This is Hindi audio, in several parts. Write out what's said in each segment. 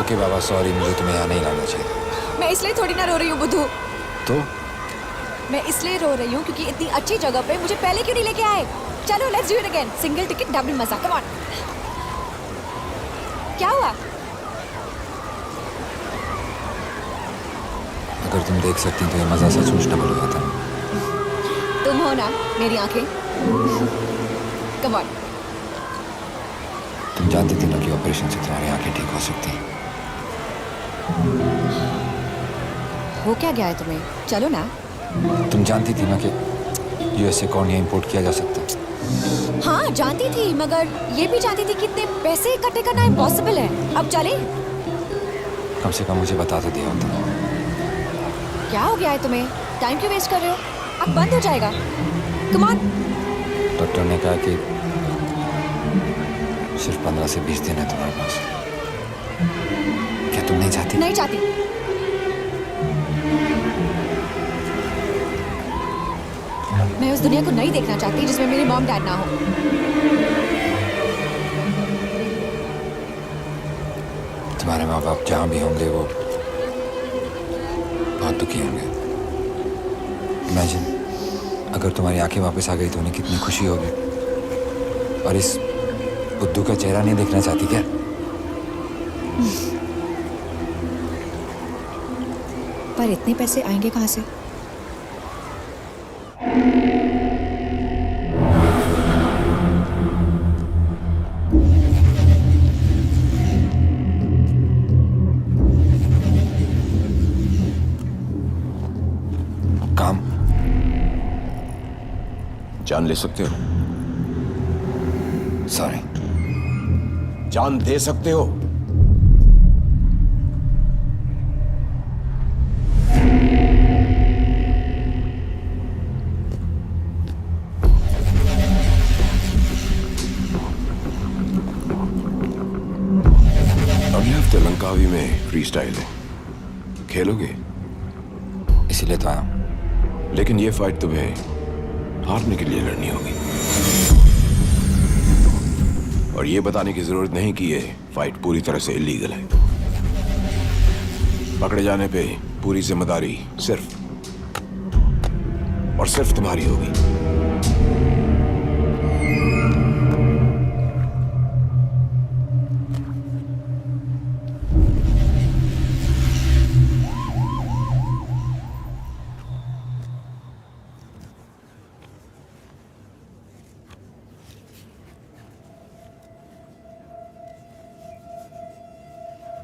ओके बाबा, सॉरी, मुझे तुम्हें यहाँ नहीं लाना चाहिए। मैं इसलिए थोड़ी ना रो रही हूँ बुद्धू। तो मैं इसलिए रो रही हूँ क्योंकि इतनी अच्छी जगह पे मुझे पहले क्यों नहीं लेके आए। चलो let's do it again, single ticket double मजा, कम ऑन। क्या हुआ? अगर तुम देख सकती तो ये मजा सचमुच डबल हो जाता। तुम हो ना मेरी आंखें। Come on. तुम जानती थी ना कि ऑपरेशन से तुम्हारी आंखें ठीक हो सकती हैं। हो क्या गया है तुम्हें? चलो ना। तुम जानती थी ना कि यूएस से कॉर्निया इंपोर्ट किया जा सकता है। हाँ जानती थी, मगर ये भी जानती थी कितने पैसे इकट्ठे करना इम्पॉसिबल है। अब चले? कम से कम मुझे बता तो दिया होता। क्या हो गया है तुम्हें? टाइम क्यों वेस्ट कर रहे हो? अब बंद हो जाएगा। Come on. डॉक्टर ने कहा कि सिर्फ 15 से 20 दिन है तुम्हारे पास। क्या तुम नहीं चाहती? नहीं चाहती। मैं उस दुनिया को नहीं देखना चाहती जिसमें मेरे मॉम डैड ना हो। तुम्हारे माँ बाप जहाँ भी होंगे वो बहुत दुखी होंगे। इमेजिन अगर तुम्हारी आंखें वापस आ गई तो उन्हें कितनी खुशी होगी। और इस बुद्धू का चेहरा नहीं देखना चाहती क्या? पर इतने पैसे आएंगे कहाँ से? काम जान ले सकते हो? सॉरी। जान दे सकते हो? अगले हफ्ते लंकावी में फ्री स्टाइल है, खेलोगे? इसीलिए तो आया हूं। लेकिन ये फाइट तुम्हें हारने के लिए लड़नी होगी। और ये बताने की जरूरत नहीं कि ये फाइट पूरी तरह से इलीगल है। पकड़े जाने पे पूरी जिम्मेदारी सिर्फ और सिर्फ तुम्हारी होगी।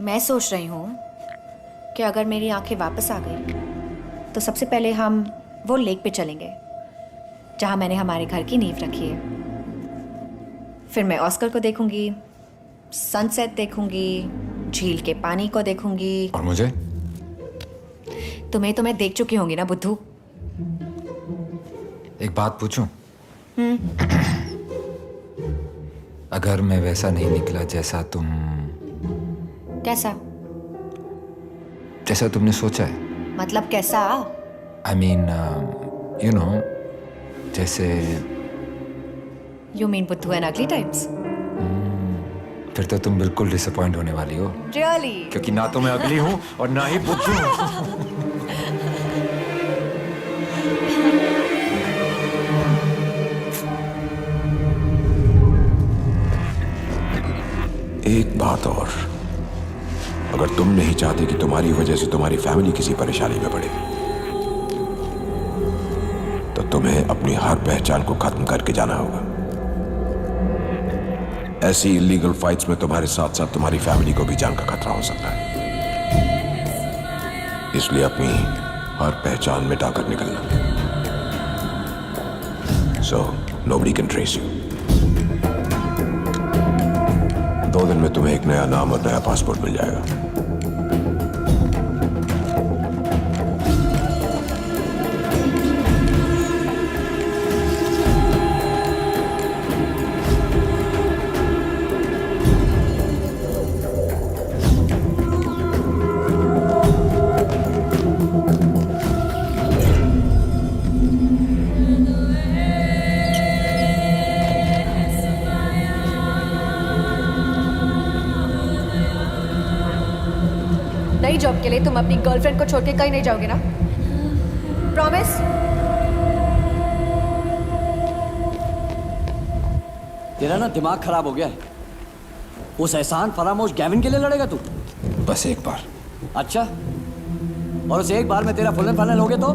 मैं सोच रही हूँ कि अगर मेरी आंखें वापस आ गई तो सबसे पहले हम वो लेक पे चलेंगे जहाँ मैंने हमारे घर की नींव रखी है। फिर मैं ऑस्कर को देखूंगी, सनसेट देखूंगी, झील के पानी को देखूंगी। और मुझे? तुम्हें तो मैं देख चुकी होंगी ना बुद्धू। एक बात पूछूं? अगर मैं वैसा नहीं निकला जैसा कैसा? जैसा तुमने सोचा है। मतलब कैसा? आई मीन यू नो, जैसे यू मीन बुद्धू एंड अगली टाइम्स? फिर तो तुम बिल्कुल डिसअपॉइंट होने वाली हो। रियली? क्योंकि ना तो मैं अगली हूँ और ना ही बुद्धू हूँ। एक बात और, अगर तुम नहीं चाहते कि तुम्हारी वजह से तुम्हारी फैमिली किसी परेशानी में पड़े तो तुम्हें अपनी हर पहचान को खत्म करके जाना होगा। ऐसी इलीगल फाइट्स में तुम्हारे साथ साथ तुम्हारी फैमिली को भी जान का खतरा हो सकता है। इसलिए अपनी हर पहचान मिटाकर निकलना। So nobody can trace you. 2 दिन में तुम्हें एक नया नाम और नया पासपोर्ट मिल जाएगा। के लिए तुम अपनी गर्लफ्रेंड को छोड़ के कहीं नहीं जाओगे ना? प्रॉमिस? तेरा ना दिमाग खराब हो गया है। उस एहसान फरामोश गैविन के लिए लड़ेगा तू? बस एक बार। अच्छा, और उस एक बार में तेरा फुल एंड फाइनल हो गया तो?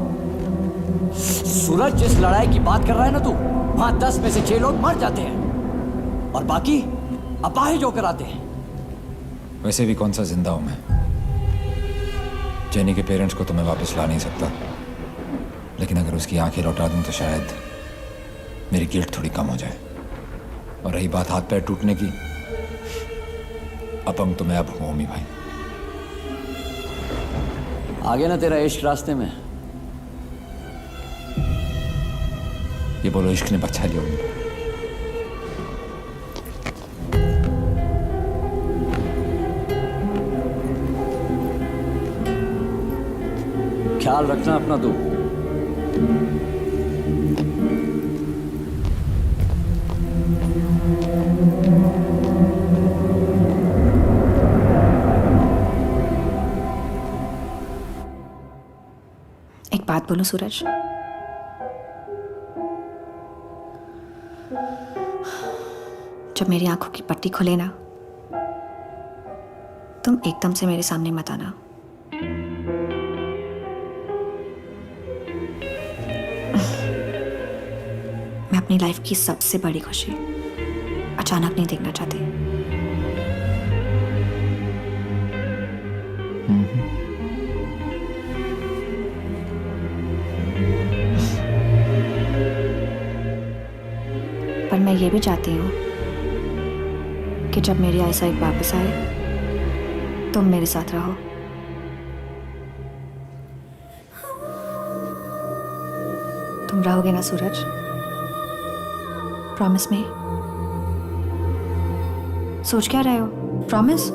सूरज, जिस लड़ाई की बात कर रहा है ना तू, वहां 10 में से 6 लोग मर जाते हैं और बाकी अपाहिज होकर आते हैं। वैसे भी कौन सा जिंदा हूं मैं? जेनी के पेरेंट्स को तो मैं वापस ला नहीं सकता, लेकिन अगर उसकी आंखें लौटा दूं तो शायद मेरी गिल्ट थोड़ी कम हो जाए। और रही बात हाथ पैर टूटने की, अपंग तो मैं अब हूं ही भाई। आगे ना तेरा इश्क रास्ते में। ये बोलो इश्क ने बचा लिया उनको। ख्याल रखना अपना तू। एक बात बोलूं सूरज, जब मेरी आंखों की पट्टी खुले ना, तुम एकदम से मेरे सामने मत आना। मैं अपनी लाइफ की सबसे बड़ी खुशी अचानक नहीं देखना चाहती। पर मैं ये भी चाहती हूँ कि जब मेरी आईसाइट वापस आए तुम मेरे साथ रहो। तुम रहोगे ना सूरज? प्रॉमिस में? सोच क्या रहे हो? Promise?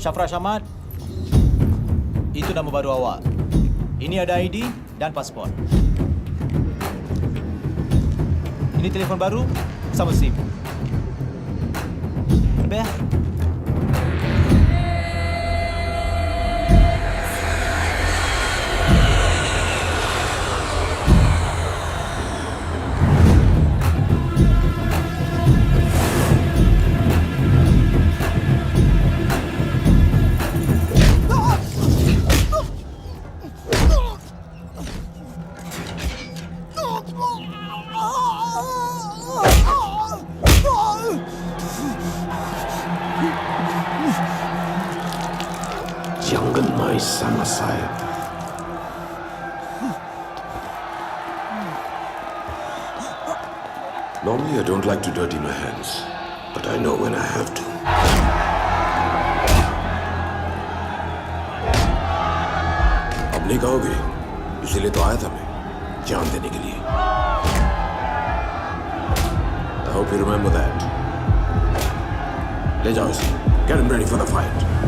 Syafra Syamad, itu nama baru awak. Ini ada ID dan pasport. Ini telefon baru sama SIM. Lebih? Jangan main sama saya. Normally I don't like to dirty my hands, but I know when I have to. अब नहीं कहोगे, इसीलिए तो आया था मैं, जान देने के लिए। I hope you remember that. ले जाओ इसे. Get him ready for the fight.